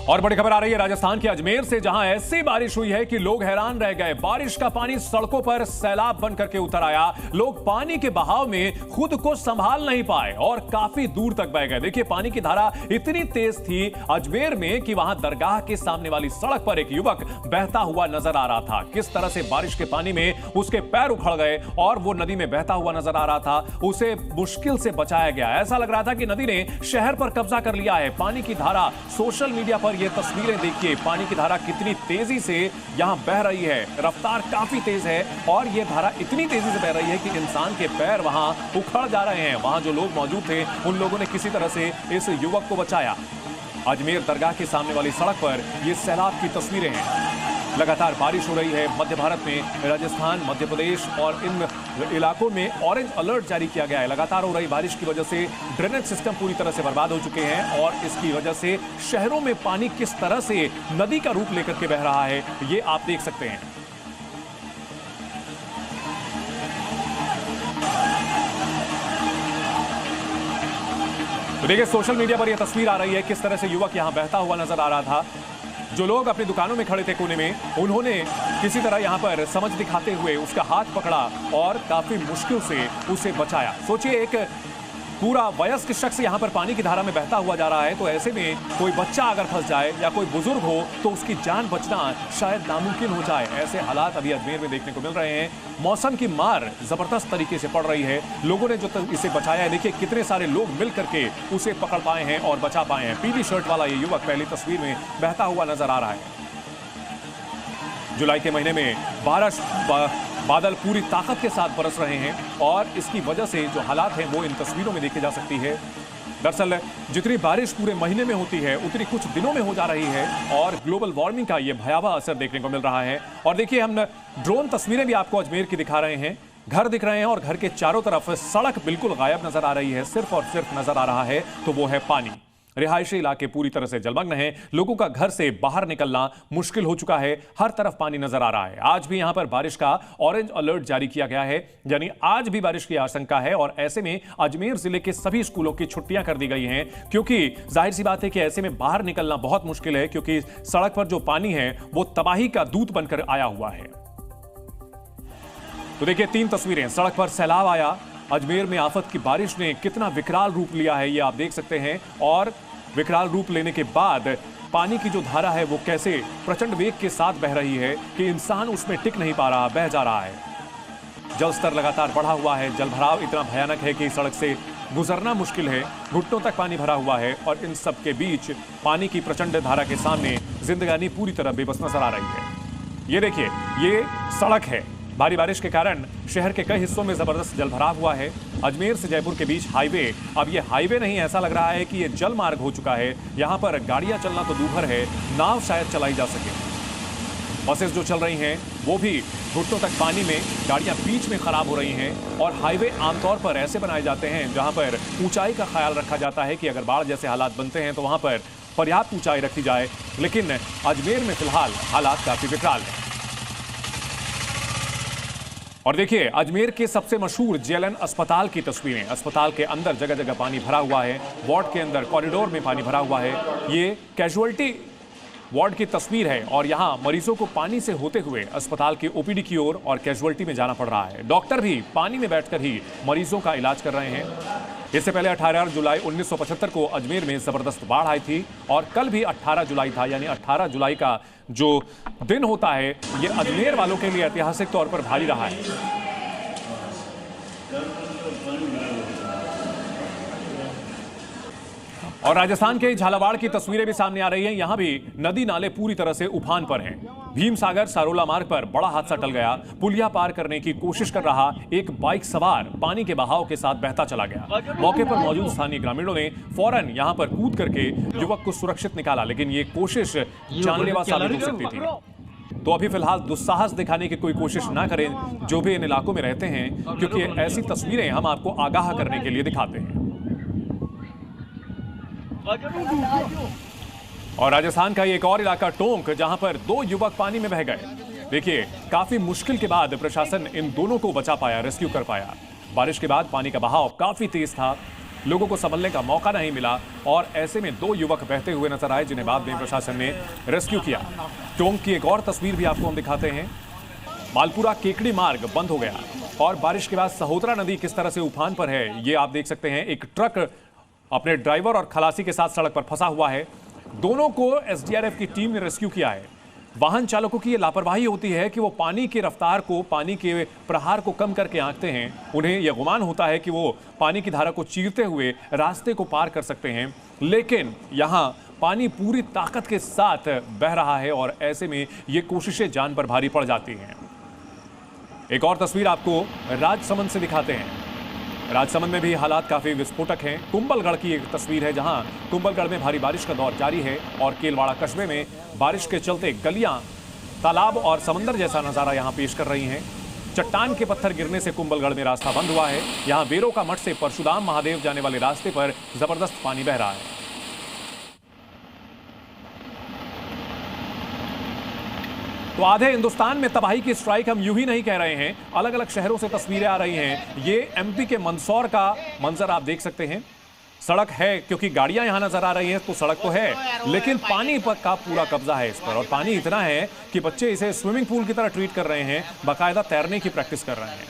और बड़ी खबर आ रही है राजस्थान के अजमेर से, जहां ऐसी बारिश हुई है कि लोग हैरान रह गए। बारिश का पानी सड़कों पर सैलाब बनकर के उतर आया। लोग पानी के बहाव में खुद को संभाल नहीं पाए और काफी दूर तक बह गए। देखिए, पानी की धारा इतनी तेज थी अजमेर में कि वहां दरगाह के सामने वाली सड़क पर एक युवक बहता हुआ नजर आ रहा था। किस तरह से बारिश के पानी में उसके पैर उखड़ गए और वो नदी में बहता हुआ नजर आ रहा था। उसे मुश्किल से बचाया गया। ऐसा लग रहा था कि नदी ने शहर पर कब्जा कर लिया है। पानी की धारा, सोशल मीडिया पर ये तस्वीरें देखिए, पानी की धारा कितनी तेजी से यहां बह रही है। रफ्तार काफी तेज है और ये धारा इतनी तेजी से बह रही है कि इंसान के पैर वहां उखड़ जा रहे हैं। वहां जो लोग मौजूद थे उन लोगों ने किसी तरह से इस युवक को बचाया। अजमेर दरगाह के सामने वाली सड़क पर ये सैलाब की तस्वीरें हैं। लगातार बारिश हो रही है। मध्य भारत में राजस्थान, मध्य प्रदेश और इन इलाकों में ऑरेंज अलर्ट जारी किया गया है। लगातार हो रही बारिश की वजह से ड्रेनेज सिस्टम पूरी तरह से बर्बाद हो चुके हैं और इसकी वजह से शहरों में पानी किस तरह से नदी का रूप लेकर के बह रहा है, ये आप देख सकते हैं। तो देखिए, सोशल मीडिया पर यह तस्वीर आ रही है किस तरह से युवक यहां बहता हुआ नजर आ रहा था। जो लोग अपनी दुकानों में खड़े थे कोने में, उन्होंने किसी तरह यहां पर समझ दिखाते हुए उसका हाथ पकड़ा और काफी मुश्किल से उसे बचाया। सोचिए, एक पूरा वयस्क शख्स यहां पर पानी की धारा में बहता हुआ जा रहा है, तो ऐसे में कोई बच्चा अगर फंस जाए या कोई बुजुर्ग हो तो उसकी जान बचना शायद नामुमकिन हो जाए। ऐसे हालात अभी अजमेर में देखने को मिल रहे हैं। मौसम की मार जबरदस्त तरीके से पड़ रही है। लोगों ने जो इसे बचाया है, देखिए कितने सारे लोग मिल करके उसे पकड़ पाए हैं और बचा पाए हैं। पीली शर्ट वाला ये युवक पहली तस्वीर में बहता हुआ नजर आ रहा है। जुलाई के महीने में बादल पूरी ताकत के साथ बरस रहे हैं और इसकी वजह से जो हालात हैं वो इन तस्वीरों में देखी जा सकती है। दरअसल जितनी बारिश पूरे महीने में होती है उतनी कुछ दिनों में हो जा रही है और ग्लोबल वार्मिंग का ये भयावह असर देखने को मिल रहा है। और देखिए, हम ड्रोन तस्वीरें भी आपको अजमेर की दिखा रहे हैं। घर दिख रहे हैं और घर के चारों तरफ सड़क बिल्कुल गायब नजर आ रही है। सिर्फ और सिर्फ नजर आ रहा है तो वो है पानी। रिहायशी इलाके पूरी तरह से जलमग्न हैं। लोगों का घर से बाहर निकलना मुश्किल हो चुका है। हर तरफ पानी नजर आ रहा है। आज भी यहां पर बारिश का ऑरेंज अलर्ट जारी किया गया है, यानी आज भी बारिश की आशंका है। और ऐसे में अजमेर जिले के सभी स्कूलों की छुट्टियां कर दी गई हैं, क्योंकि जाहिर सी बात है कि ऐसे में बाहर निकलना बहुत मुश्किल है, क्योंकि सड़क पर जो पानी है वो तबाही का दूत बनकर आया हुआ है। तो देखिए, 3 तस्वीरें। सड़क पर सैलाब आया। अजमेर में आफत की बारिश ने कितना विकराल रूप लिया है ये आप देख सकते हैं। और विकराल रूप लेने के बाद पानी की जो धारा है वो कैसे प्रचंड वेग के साथ बह रही है कि इंसान उसमें टिक नहीं पा रहा, बह जा रहा है। जल स्तर लगातार बढ़ा हुआ है। जलभराव इतना भयानक है कि सड़क से गुजरना मुश्किल है। घुटनों तक पानी भरा हुआ है और इन सब के बीच पानी की प्रचंड धारा के सामने जिंदगानी पूरी तरह बेबस नजर आ रही है। ये देखिए, ये सड़क है। भारी बारिश के कारण शहर के कई हिस्सों में जबरदस्त जलभराव हुआ है। अजमेर से जयपुर के बीच हाईवे, अब ये हाईवे नहीं, ऐसा लग रहा है कि ये जल मार्ग हो चुका है। यहाँ पर गाड़ियां चलना तो दूभर है, नाव शायद चलाई जा सके। बसेस जो चल रही हैं वो भी घुटनों तक पानी में, गाड़ियां बीच में खराब हो रही हैं। और हाईवे आमतौर पर ऐसे बनाए जाते हैं जहां पर ऊंचाई का ख्याल रखा जाता है कि अगर बाढ़ जैसे हालात बनते हैं तो वहां पर पर्याप्त ऊंचाई रखी जाए, लेकिन अजमेर में फिलहाल हालात काफी विकराल हैं। और देखिए, अजमेर के सबसे मशहूर जेएलएन अस्पताल की तस्वीरें। अस्पताल के अंदर जगह जगह पानी भरा हुआ है। वार्ड के अंदर कॉरिडोर में पानी भरा हुआ है। ये कैजुअल्टी वार्ड की तस्वीर है और यहां मरीजों को पानी से होते हुए अस्पताल के ओपीडी की ओर और कैजुअल्टी में जाना पड़ रहा है। डॉक्टर भी पानी में बैठकर ही मरीजों का इलाज कर रहे हैं। इससे पहले 18 जुलाई 1975 को अजमेर में जबरदस्त बाढ़ आई थी और कल भी 18 जुलाई था, यानी 18 जुलाई का जो दिन होता है ये अजमेर वालों के लिए ऐतिहासिक तौर पर भारी रहा है। और राजस्थान के झालावाड़ की तस्वीरें भी सामने आ रही हैं। यहां भी नदी नाले पूरी तरह से उफान पर हैं। भीमसागर सारोला मार्ग पर बड़ा हादसा टल गया। पुलिया पार करने की कोशिश कर रहा एक बाइक सवार पानी के बहाव के साथ बहता चला गया। मौके पर मौजूद स्थानीय ग्रामीणों ने फौरन यहां पर कूद करके युवक को सुरक्षित निकाला, लेकिन ये कोशिश जानलेवा साबित हो सकती थी। तो अभी फिलहाल दुस्साहस दिखाने की कोई कोशिश ना करें जो भी इन इलाकों में रहते हैं, क्योंकि ऐसी तस्वीरें हम आपको आगाह करने के लिए दिखाते हैं। और राजस्थान का एक और इलाका टोंक, जहां पर 2 युवक पानी में बह गए। देखिए, काफी मुश्किल के बाद प्रशासन इन दोनों को बचा पाया, रेस्क्यू कर पाया। बारिश के बाद पानी का बहाव काफी तेज था। लोगों को संभलने का मौका नहीं मिला और ऐसे में 2 युवक बहते हुए नजर आए, जिन्हें बाद में प्रशासन ने रेस्क्यू किया। टोंक की एक और तस्वीर भी आपको हम दिखाते हैं। मालपुरा केकड़ी मार्ग बंद हो गया और बारिश के बाद सहोदरा नदी किस तरह से उफान पर है, ये आप देख सकते हैं। एक ट्रक अपने ड्राइवर और खलासी के साथ सड़क पर फंसा हुआ है। दोनों को एसडीआरएफ की टीम ने रेस्क्यू किया है। वाहन चालकों की ये लापरवाही होती है कि वो पानी की रफ्तार को, पानी के प्रहार को कम करके आंकते हैं। उन्हें यह गुमान होता है कि वो पानी की धारा को चीरते हुए रास्ते को पार कर सकते हैं, लेकिन यहाँ पानी पूरी ताकत के साथ बह रहा है और ऐसे में ये कोशिशें जान पर भारी पड़ जाती हैं। एक और तस्वीर आपको राजसमंद से दिखाते हैं। राजसमंद में भी हालात काफी विस्फोटक हैं। कुंभलगढ़ की एक तस्वीर है, जहां कुंभलगढ़ में भारी बारिश का दौर जारी है और केलवाड़ा कस्बे में बारिश के चलते गलियां तालाब और समंदर जैसा नजारा यहां पेश कर रही हैं। चट्टान के पत्थर गिरने से कुंभलगढ़ में रास्ता बंद हुआ है। यहां बेरों का मठ से परशुराम महादेव जाने वाले रास्ते पर जबरदस्त पानी बह रहा है। तो आधे हिंदुस्तान में तबाही की स्ट्राइक हम यूं ही नहीं कह रहे हैं, अलग अलग शहरों से तस्वीरें आ रही हैं। ये एमपी के मंदसौर का मंजर आप देख सकते हैं। सड़क है, क्योंकि गाड़ियां यहां नजर आ रही हैं तो सड़क तो है, लेकिन पानी पर का पूरा कब्जा है इस पर। और पानी इतना है कि बच्चे इसे स्विमिंग पूल की तरह ट्रीट कर रहे हैं, बाकायदा तैरने की प्रैक्टिस कर रहे हैं।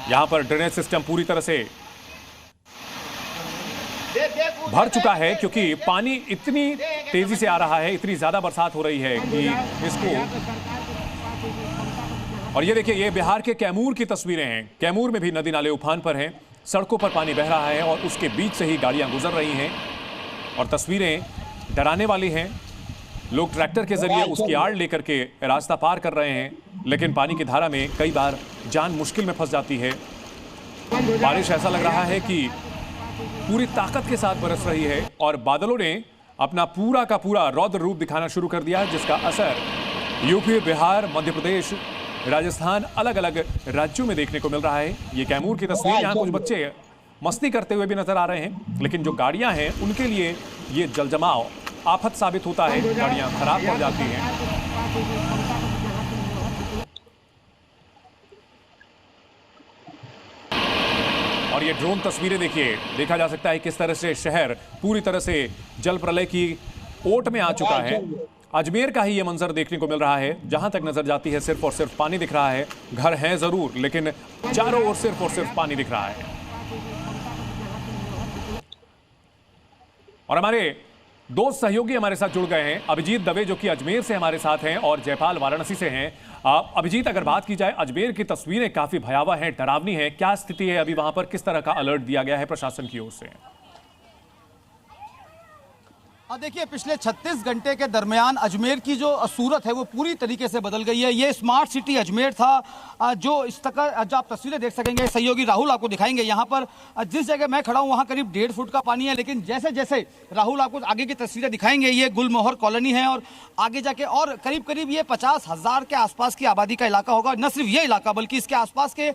यहां पर ड्रेनेज सिस्टम पूरी तरह से भर चुका है, क्योंकि पानी इतनी तेजी से आ रहा है, इतनी ज्यादा बरसात हो रही है कि इसको। और ये देखिए, ये बिहार के कैमूर की तस्वीरें हैं। कैमूर में भी नदी नाले उफान पर हैं, सड़कों पर पानी बह रहा है और उसके बीच से ही गाड़ियां गुजर रही हैं और तस्वीरें डराने वाली हैं। लोग ट्रैक्टर के जरिए उसकी आड़ लेकर के रास्ता पार कर रहे हैं, लेकिन पानी की धारा में कई बार जान मुश्किल में फंस जाती है। बारिश ऐसा लग रहा है कि पूरी ताकत के साथ बरस रही है और बादलों ने अपना पूरा का पूरा रौद्र रूप दिखाना शुरू कर दिया, जिसका असर यूपी, बिहार, मध्य प्रदेश, राजस्थान, अलग अलग राज्यों में देखने को मिल रहा है। ये कैमूर की तस्वीर। यहाँ कुछ बच्चे मस्ती करते हुए भी नजर आ रहे हैं, लेकिन जो गाड़ियां हैं उनके लिए ये जलजमाव आफत साबित होता है। गाड़ियां खराब पड़ जाती हैं। और ये ड्रोन तस्वीरें देखिए, देखा जा सकता है किस तरह से शहर पूरी तरह से जल प्रलय की ओट में आ चुका है। अजमेर का ही ये मंजर देखने को मिल रहा है। जहां तक नजर जाती है सिर्फ और सिर्फ पानी दिख रहा है। घर हैं जरूर, लेकिन चारों ओर सिर्फ और सिर्फ पानी दिख रहा है। और हमारे दो सहयोगी हमारे साथ जुड़ गए हैं। अभिजीत दवे जो कि अजमेर से हमारे साथ हैं और जयपाल वाराणसी से हैं। अभिजीत, अगर बात की जाए, अजमेर की तस्वीरें काफी भयावह हैं, डरावनी हैं। क्या स्थिति है अभी वहां पर? किस तरह का अलर्ट दिया गया है प्रशासन की ओर से? देखिए, पिछले 36 घंटे के दरमियान अजमेर की जो सूरत है वो पूरी तरीके से बदल गई है। ये स्मार्ट सिटी अजमेर था जो इस तक जो आप तस्वीरें देख सकेंगे, सहयोगी राहुल आपको दिखाएंगे। यहाँ पर जिस जगह मैं खड़ा हूँ वहाँ करीब 1.5 फुट का पानी है, लेकिन जैसे जैसे राहुल आपको आगे की तस्वीरें दिखाएंगे, ये गुलमोहर कॉलोनी है और आगे जाके और करीब करीब ये 50,000 के आसपास की आबादी का इलाका होगा। न सिर्फ ये इलाका बल्कि इसके आसपास के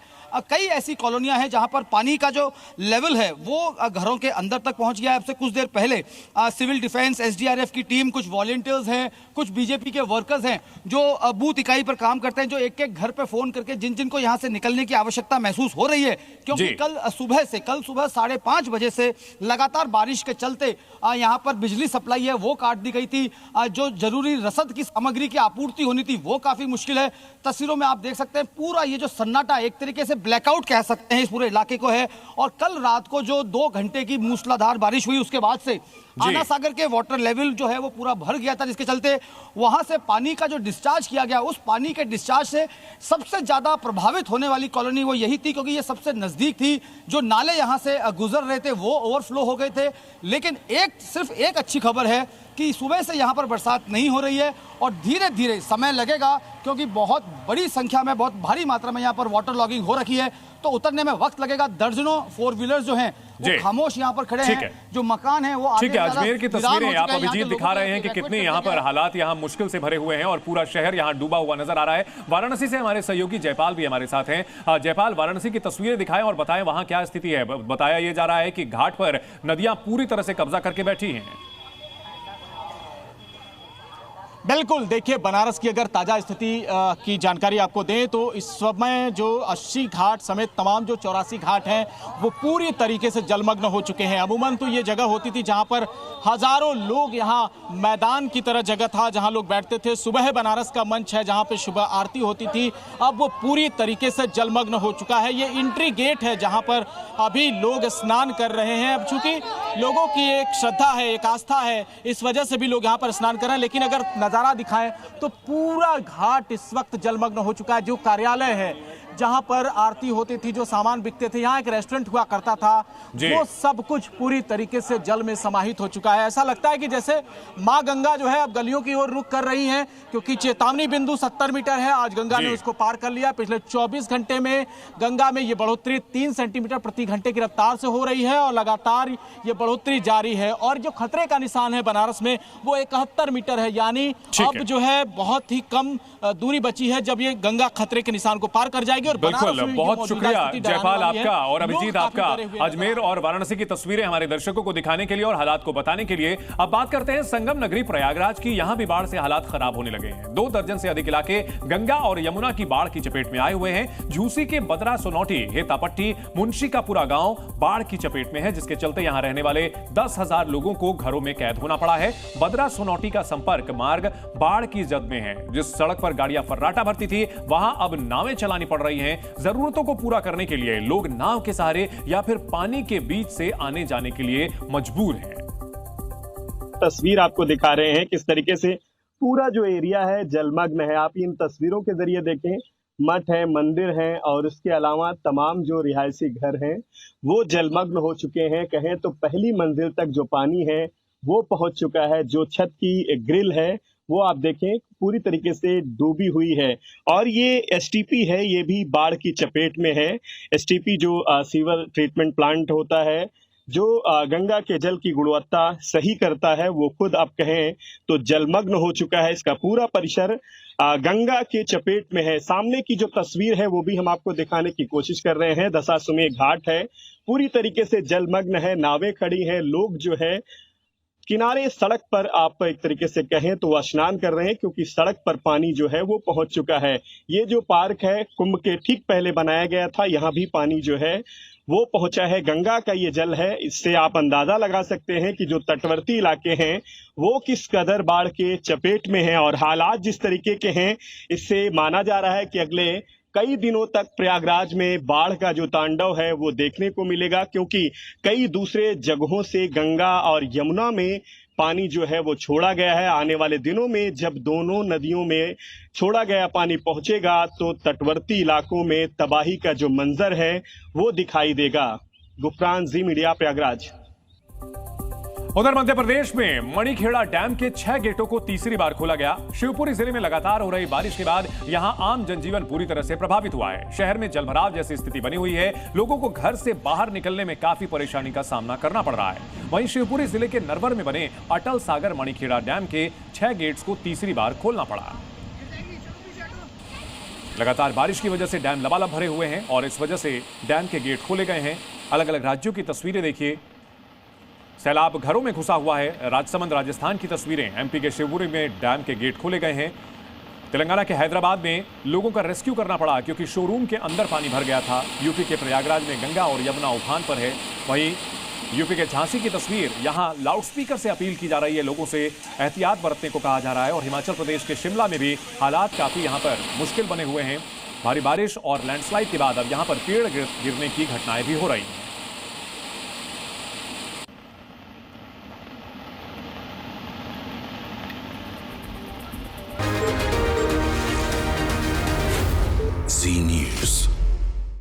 कई ऐसी कॉलोनियाँ हैं जहाँ पर पानी का जो लेवल है वो घरों के अंदर तक पहुँच गया है। अब से कुछ देर पहले सिविल डिफेंस, एसडीआरएफ की टीम, कुछ वॉलंटियर्स हैं, कुछ बीजेपी के वर्कर्स हैं जो बूथ इकाई पर काम करते हैं, जो एक एक घर पे फोन करके जिन जिन को यहां से निकलने की आवश्यकता महसूस हो रही है, क्योंकि कल सुबह 5:30 बजे से लगातार बारिश के चलते यहां पर बिजली सप्लाई है वो काट दी गई थी। जो जरूरी रसद की सामग्री की आपूर्ति होनी थी वो काफी मुश्किल है। तस्वीरों में आप देख सकते हैं पूरा ये जो सन्नाटा, एक तरीके से ब्लैकआउट कह सकते हैं इस पूरे इलाके को है। और कल रात को जो 2 घंटे की मूसलाधार बारिश हुई, उसके बाद से आना सागर के वाटर लेवल जो है वो पूरा भर गया था, जिसके चलते वहां से पानी का जो डिस्चार्ज किया गया, उस पानी के डिस्चार्ज से सबसे ज्यादा प्रभावित होने वाली कॉलोनी वो यही थी, क्योंकि ये सबसे नजदीक थी। जो नाले यहां से गुजर रहे थे वो ओवरफ्लो हो गए थे। लेकिन सिर्फ एक अच्छी खबर है कि सुबह से यहां पर बरसात नहीं हो रही है और धीरे धीरे समय लगेगा, क्योंकि बहुत बड़ी संख्या में, बहुत भारी मात्रा में यहां पर वाटर लॉगिंग हो रखी है, तो उतरने में वक्त लगेगा। दर्जनों 4 व्हीलर्स जो हैं वो खामोश यहां पर खड़े हैं, जो मकान हैं वो ठीक है। अजमेर की तस्वीरें आप अभिजीत दिखा रहे हैं कि कितने यहां पर हालात यहां मुश्किल से भरे हुए हैं और पूरा शहर यहां डूबा हुआ नजर आ रहा है। वाराणसी से हमारे सहयोगी जयपाल भी हमारे साथ हैं। जयपाल, वाराणसी की तस्वीरें दिखाएं और बताएं वहां क्या स्थिति है। बताया यह जा रहा है कि घाट पर नदियां पूरी तरह से कब्जा करके बैठी हैं। बिल्कुल, देखिए बनारस की अगर ताज़ा स्थिति की जानकारी आपको दें तो इस समय जो 80 घाट समेत तमाम जो 84 घाट हैं वो पूरी तरीके से जलमग्न हो चुके हैं। अमूमन तो ये जगह होती थी जहां पर हजारों लोग, यहाँ मैदान की तरह जगह था जहां लोग बैठते थे। सुबह बनारस का मंच है जहां पे सुबह आरती होती थी, अब वो पूरी तरीके से जलमग्न हो चुका है। ये एंट्री गेट है जहां पर अभी लोग स्नान कर रहे हैं। अब चूंकि लोगों की एक श्रद्धा है, एक आस्था है, इस वजह से भी लोग यहाँ पर स्नान कर रहे हैं। लेकिन अगर नजारा दिखाएं तो पूरा घाट इस वक्त जलमग्न हो चुका है। जो कार्यालय है जहां पर आरती होती थी, जो सामान बिकते थे, यहाँ एक रेस्टोरेंट हुआ करता था, वो सब कुछ पूरी तरीके से जल में समाहित हो चुका है। ऐसा लगता है कि जैसे मां गंगा जो है अब गलियों की ओर रुख कर रही हैं, क्योंकि चेतावनी बिंदु 70 मीटर है, आज गंगा ने उसको पार कर लिया। पिछले 24 घंटे में गंगा में ये बढ़ोतरी 3 सेंटीमीटर प्रति घंटे की रफ्तार से हो रही है और लगातार ये बढ़ोतरी जारी है। और जो खतरे का निशान है बनारस में वो 71 मीटर है, यानी अब जो है बहुत ही कम दूरी बची है जब ये गंगा खतरे के निशान को पार कर जाएगी। और बिल्कुल, बहुत शुक्रिया जयपाल आपका और अभिजीत आपका अजमेर और वाराणसी की तस्वीरें हमारे दर्शकों को दिखाने के लिए और हालात को बताने के लिए। अब बात करते हैं संगम नगरी प्रयागराज की। यहां भी बाढ़ से हालात खराब होने लगे हैं। 2 दर्जन से अधिक इलाके गंगा और यमुना की बाढ़ की चपेट में आए हुए हैं। झूसी के बदरा सोनौटी, हेतापट्टी, मुंशी का पूरा गांव बाढ़ की चपेट में है, जिसके चलते यहां रहने वाले 10,000 लोगों को घरों में कैद होना पड़ा है। बदरा सोनौटी का संपर्क मार्ग बाढ़ की जद में है। जिस सड़क पर गाड़ियां फर्राटा भरती थी वहां अब नावें चलानी पड़ रही हैं। जरूरतों को पूरा करने के लिए लोग नाव के सहारे या फिर पानी के बीच से आने जाने के लिए मजबूर हैं। तस्वीर आपको दिखा रहे हैं किस तरीके से पूरा जो एरिया है जलमग्न है। आप इन तस्वीरों के जरिए देखें, मठ है, मंदिर है और उसके अलावा तमाम जो रिहायशी घर हैं वो जलमग्न हो चुके हैं। कहें तो पहली मंजिल तक जो पानी है वो पहुंच चुका है। जो छत की ग्रिल है वो आप देखें पूरी तरीके से डूबी हुई है। और ये एसटीपी है, ये भी बाढ़ की चपेट में है। एसटीपी जो सीवर ट्रीटमेंट प्लांट होता है, जो गंगा के जल की गुणवत्ता सही करता है, वो खुद आप कहें तो जलमग्न हो चुका है। इसका पूरा परिसर गंगा के चपेट में है। सामने की जो तस्वीर है वो भी हम आपको दिखाने की कोशिश कर रहे हैं। दशाश्वमेध घाट है, पूरी तरीके से जलमग्न है, नावें खड़ी हैं, लोग जो है किनारे सड़क पर आप एक तरीके से कहें तो स्नान कर रहे हैं, क्योंकि सड़क पर पानी जो है वो पहुंच चुका है। ये जो पार्क है कुंभ के ठीक पहले बनाया गया था, यहाँ भी पानी जो है वो पहुंचा है। गंगा का ये जल है, इससे आप अंदाजा लगा सकते हैं कि जो तटवर्ती इलाके हैं वो किस कदर बाढ़ के चपेट में हैं। और हालात जिस तरीके के हैं, इससे माना जा रहा है कि अगले कई दिनों तक प्रयागराज में बाढ़ का जो तांडव है वो देखने को मिलेगा, क्योंकि कई दूसरे जगहों से गंगा और यमुना में पानी जो है वो छोड़ा गया है। आने वाले दिनों में जब दोनों नदियों में छोड़ा गया पानी पहुंचेगा तो तटवर्ती इलाकों में तबाही का जो मंजर है वो दिखाई देगा। गुफरान, जी मीडिया, प्रयागराज। उधर मध्य प्रदेश में मणिखेड़ा डैम के 6 गेटों को तीसरी बार खोला गया। शिवपुरी जिले में लगातार हो रही बारिश के बाद यहां आम जनजीवन पूरी तरह से प्रभावित हुआ है। शहर में जलभराव जैसी स्थिति बनी हुई है। लोगों को घर से बाहर निकलने में काफी परेशानी का सामना करना पड़ रहा है। वहीं शिवपुरी जिले के नरवर में बने अटल सागर मणिखेड़ा डैम के 6 गेट्स को तीसरी बार खोलना पड़ा। लगातार बारिश की वजह से डैम लबालब भरे हुए हैं और इस वजह से डैम के गेट खोले गए हैं। अलग अलग राज्यों की तस्वीरें देखिए। सैलाब घरों में घुसा हुआ है। राजसमंद राजस्थान की तस्वीरें। एमपी के शिवपुरी में डैम के गेट खोले गए हैं। तेलंगाना के हैदराबाद में लोगों का रेस्क्यू करना पड़ा क्योंकि शोरूम के अंदर पानी भर गया था। यूपी के प्रयागराज में गंगा और यमुना उफान पर है। वहीं यूपी के झांसी की तस्वीर, यहां लाउडस्पीकर से अपील की जा रही है, लोगों से एहतियात बरतने को कहा जा रहा है। और हिमाचल प्रदेश के शिमला में भी हालात काफी यहां पर मुश्किल बने हुए हैं। भारी बारिश और लैंडस्लाइड के बाद अब यहां पर पेड़ गिरने की घटनाएं भी हो रही हैं। Z News.